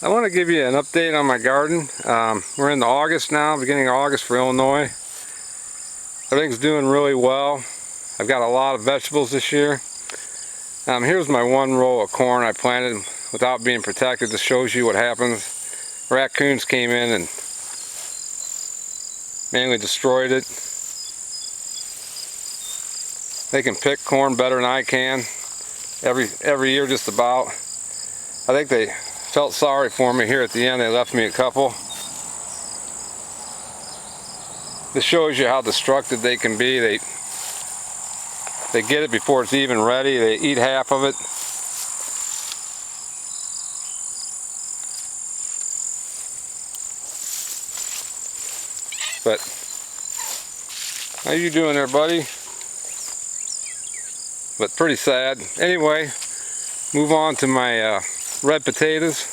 I want to give you an update on my garden. We're in August now, beginning of August for Illinois. Everything's doing really well. I've got a lot of vegetables this year. Here's my one row of corn I planted without being protected. This shows you what happens. Raccoons came in and mainly destroyed it. They can pick corn better than I can. Every year just about. I think they felt sorry for me here at the end. They left me a couple. This shows you how destructive they can be. They get it before it's even ready. They eat half of it. But how you doing there, buddy? But pretty sad. Anyway, move on to my red potatoes.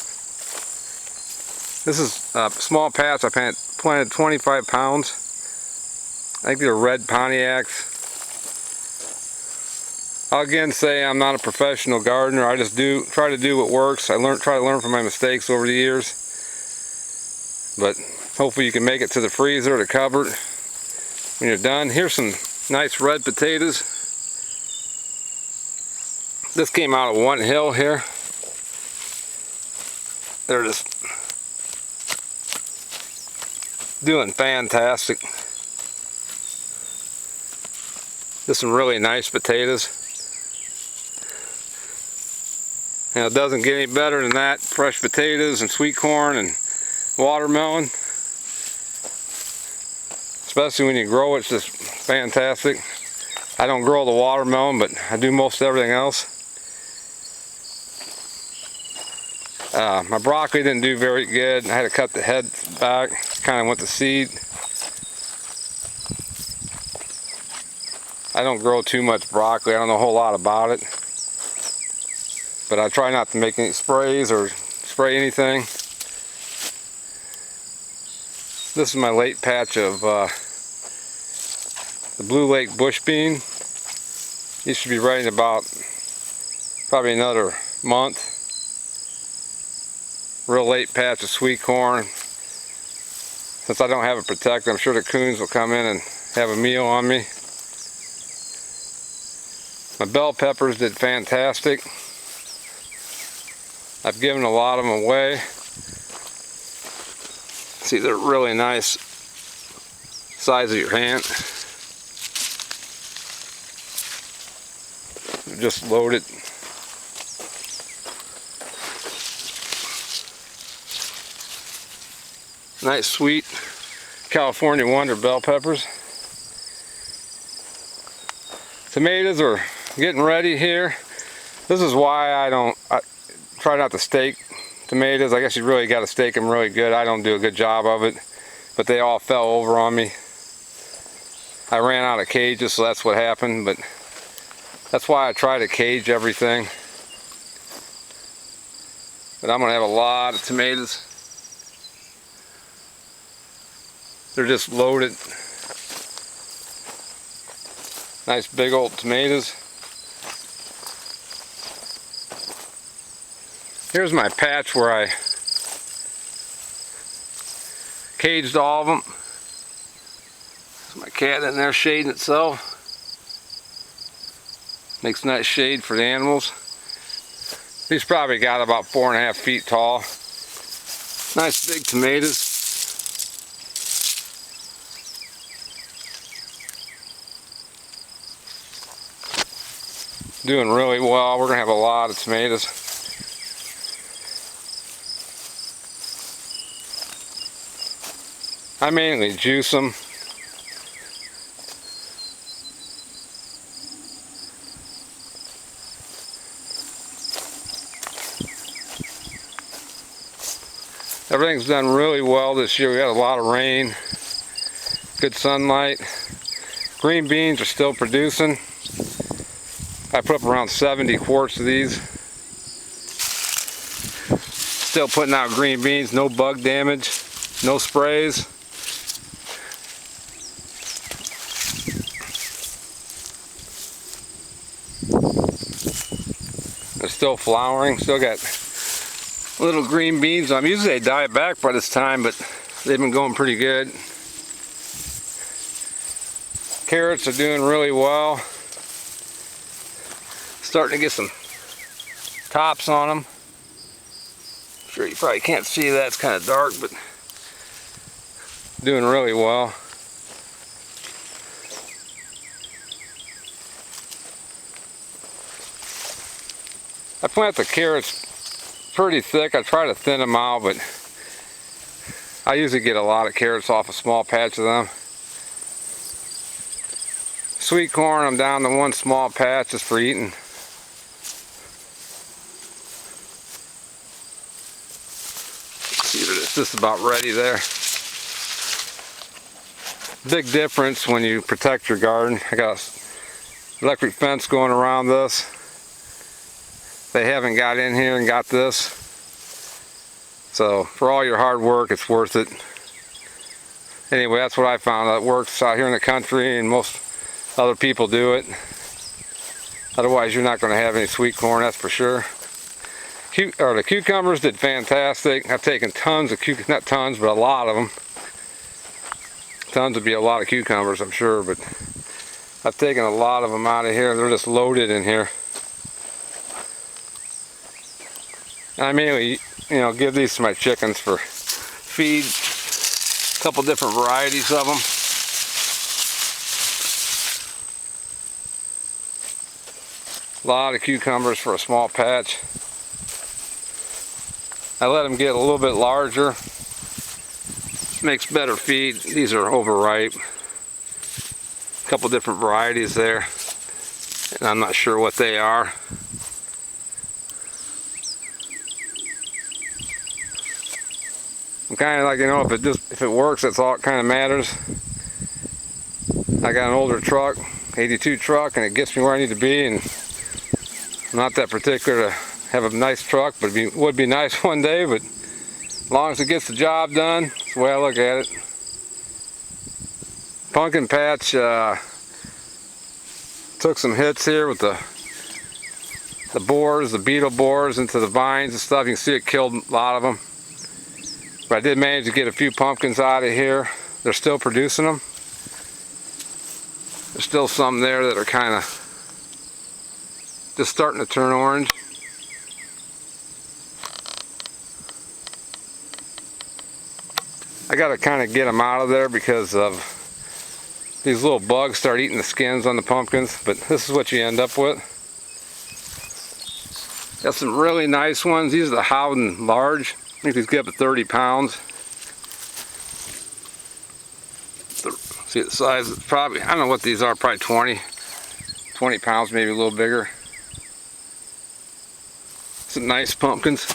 This is a small patch. I planted 25 pounds. I think they're red Pontiacs. I'll again say I'm not a professional gardener. I just try to do what works. I try to learn from my mistakes over the years. But hopefully you can make it to the freezer or the cupboard when you're done. Here's some nice red potatoes. This came out of one hill here. They're just doing fantastic. Just some really nice potatoes. And it doesn't get any better than that. Fresh potatoes and sweet corn and watermelon. Especially when you grow it, it's just fantastic. I don't grow the watermelon, but I do most everything else. My broccoli didn't do very good. I had to cut the head back. Kind of went to seed. I don't grow too much broccoli. I don't know a whole lot about it. But I try not to make any sprays or spray anything. This is my late patch of the Blue Lake bush bean. These should be ready in about probably another month. Real late patch of sweet corn. Since I don't have it protected, I'm sure the coons will come in and have a meal on me. My bell peppers did fantastic. I've given a lot of them away. See, they're really nice, size of your hand. They're just loaded. Nice sweet California Wonder bell peppers. Tomatoes are getting ready here. This is why I try not to stake tomatoes. I guess you really got to stake them really good. I don't do a good job of it, but they all fell over on me. I ran out of cages, so that's what happened, but that's why I try to cage everything. But I'm gonna have a lot of tomatoes. They're just loaded. Nice big old tomatoes. Here's my patch where I caged all of them. There's my cat in there shading itself. Makes nice shade for the animals. These probably got about 4.5 feet tall. Nice big tomatoes. Doing really well. We're gonna have a lot of tomatoes. I mainly juice them. Everything's done really well this year. We had a lot of rain, good sunlight. Green beans are still producing. I put up around 70 quarts of these. Still putting out green beans, no bug damage, no sprays. They're still flowering, still got Little green beans. Usually they die back by this time, but they've been going pretty good. Carrots are doing really well. Starting to get some tops on them. I'm sure you probably can't see that, it's kind of dark, but doing really well. I plant the carrots pretty thick. I try to thin them out, but I usually get a lot of carrots off a small patch of them. Sweet corn, I'm down to one small patch just for eating. See that it's just about ready there. Big difference when you protect your garden. I got an electric fence going around this. They haven't got in here and got this. So for all your hard work, it's worth it. Anyway, that's what I found that works out here in the country, and most other people do it. Otherwise, you're not going to have any sweet corn, that's for sure. The cucumbers did fantastic. I've taken tons of not tons, but a lot of them. Tons would be a lot of cucumbers, I'm sure, but I've taken a lot of them out of here. They're just loaded in here. I mainly, give these to my chickens for feed. A couple different varieties of them. A lot of cucumbers for a small patch. I let them get a little bit larger. Makes better feed. These are overripe. A couple different varieties there, and I'm not sure what they are. I'm kind of like, if it works, that's all it kind of matters. I got an older truck, 82 truck, and it gets me where I need to be, and I'm not that particular to have a nice truck, but it would be nice one day, but as long as it gets the job done, that's the way I look at it. Pumpkin patch took some hits here with the borers, the beetle borers into the vines and stuff. You can see it killed a lot of them. But I did manage to get a few pumpkins out of here. They're still producing them. There's still some there that are kind of just starting to turn orange. I got to kind of get them out of there because of these little bugs start eating the skins on the pumpkins, but this is what you end up with. Got some really nice ones. These are the Howden large. I think these get up to 30 pounds. See the size, probably, I don't know what these are, probably 20 pounds, maybe a little bigger. Some nice pumpkins.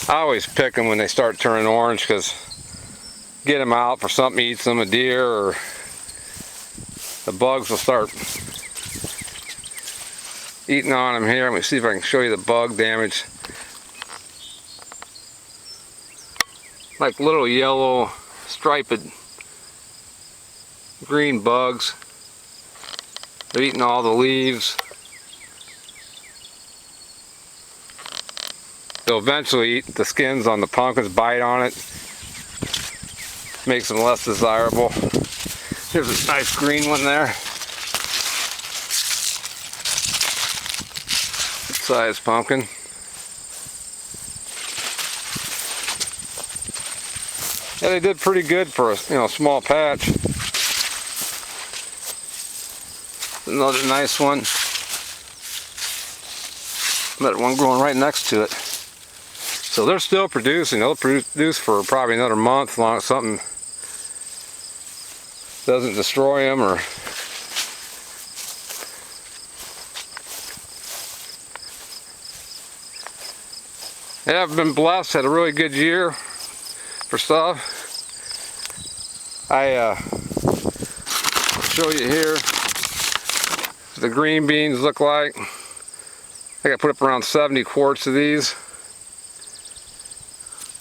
I always pick them when they start turning orange because get them out for something eats them, a deer, or the bugs will start eating on them here. Let me see if I can show you the bug damage. Like little yellow striped green bugs. They're eating all the leaves. They'll eventually eat the skins on the pumpkins, bite on it. Makes them less desirable. Here's a nice green one there. Good size pumpkin. Yeah, they did pretty good for a small patch. Another nice one. Another one growing right next to it. So they're still producing. They'll produce for probably another month, as long as something doesn't destroy them or yeah, I've been blessed. Had a really good year for stuff. I'll show you here what the green beans look like. I think I put up around 70 quarts of these.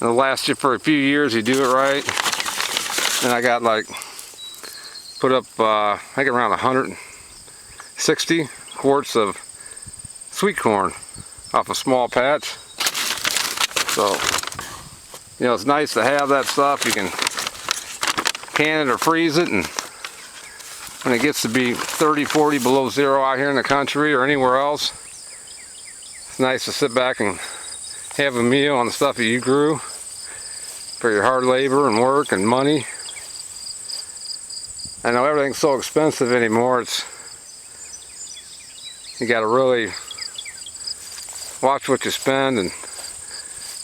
It'll last you for a few years. You do it right. And I got put up I think around 160 quarts of sweet corn. off a small patch. So, you know, it's nice to have that stuff. You can can it or freeze it, and when it gets to be 30, 40 below zero out here in the country or anywhere else, it's nice to sit back and have a meal on the stuff that you grew for your hard labor and work and money. I know everything's so expensive anymore. You got to really watch what you spend,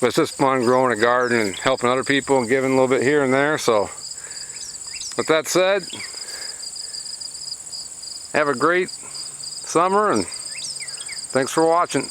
but it's just fun growing a garden and helping other people and giving a little bit here and there. So with that said, have a great summer and thanks for watching.